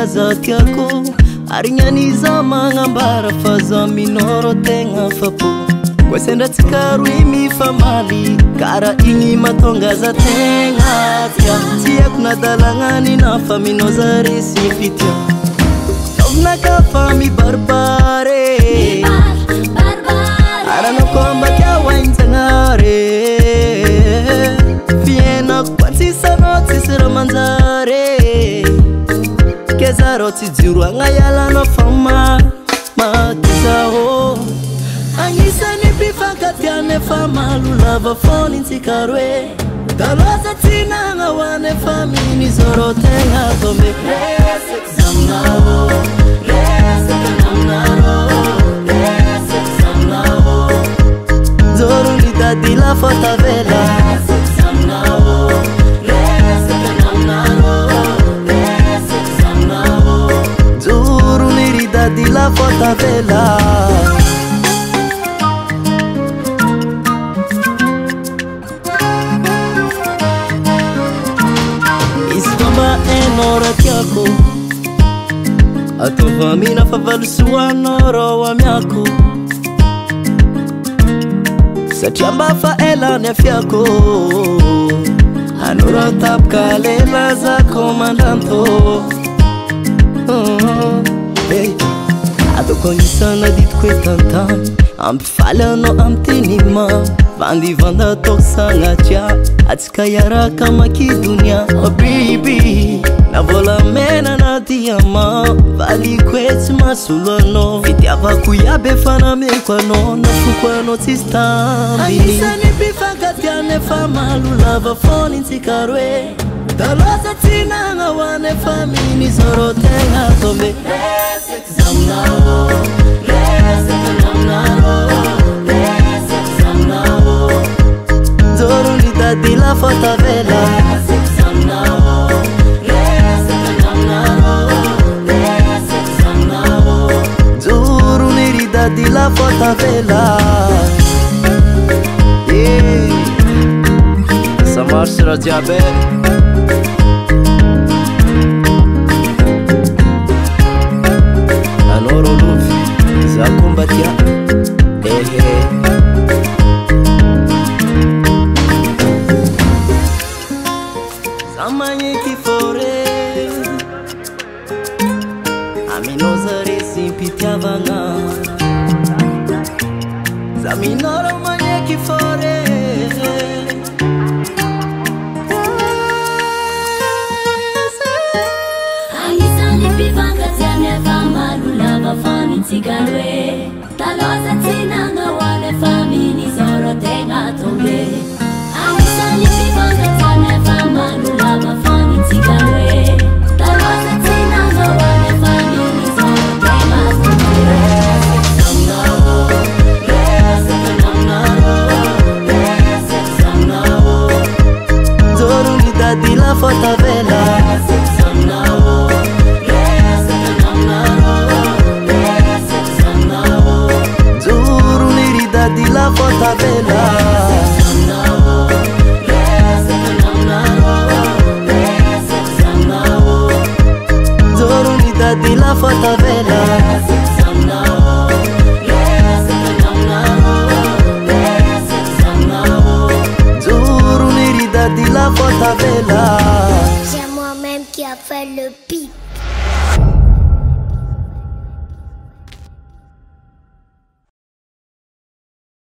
za tiako arignaniza magnambara fa za minoro tegna fapo koa sendra tsika roy mifamaly kara igny matonga za tegna tia tiako nadalagnany na fa minao zare sy fitia novnaka fa mibarbare aranao koa mbakia wainjanare fiainako koa tsisanao tsisy raha manjare kezarao tsy jiro agnayalanao fa matizao agnisany mpifankatiana efa malolava fony ntsika roe taloza tsinagna hoany efa minizoro tegna tombe resaka zaminao resaka naminarô resaka zaminao zoro nitadila fotavela resaka zaminao resaka naminarô resaka zaminao zoro niridadila fotavela nora tiako atovamina fa valosoanao amiako satria mba fa elany afiako anora tapaka lela zako mandanto atoko agnisana ditiko hoe tantany ampifaly anao amtenima vandivanda toko sagnatria atsika iaraka makidonia oh biby na volamena na diama valiko hoe tsy mahasolo anao fitiavako iaby efa nameko anao nafoko anao tsisy tamby agnisany mpifankatiana efa malolava fony ntsika roe taloza tsinagna hoany efa minizoro tegna tombe resaka zaminao resaka naminarô resaka zaminao zoro nitadila fotavela resaka zaminao resaka naminarô resaka zaminao zoro niridadila fotavela ça marche raha jiaby anao rô lovy za komba tia za magneky fore aminao zare sy mpitiavagna za minao magneky fore ntsika roe taloza tsinagna hoany efa minizoro tegna tombe agnisany mpifankatiana efa malolava fony ntsika roe taloza tsinagna hoany efa minizoro tegna tombe resaka zaminao resaka naminarô resaka zaminao zoro nitadila fotavela resaka zaminao resaka naminarô zoro niridadila fotavela zoro nitadila fotavela zoro niridadila fotavela c'est moi-même qui a fait le beat.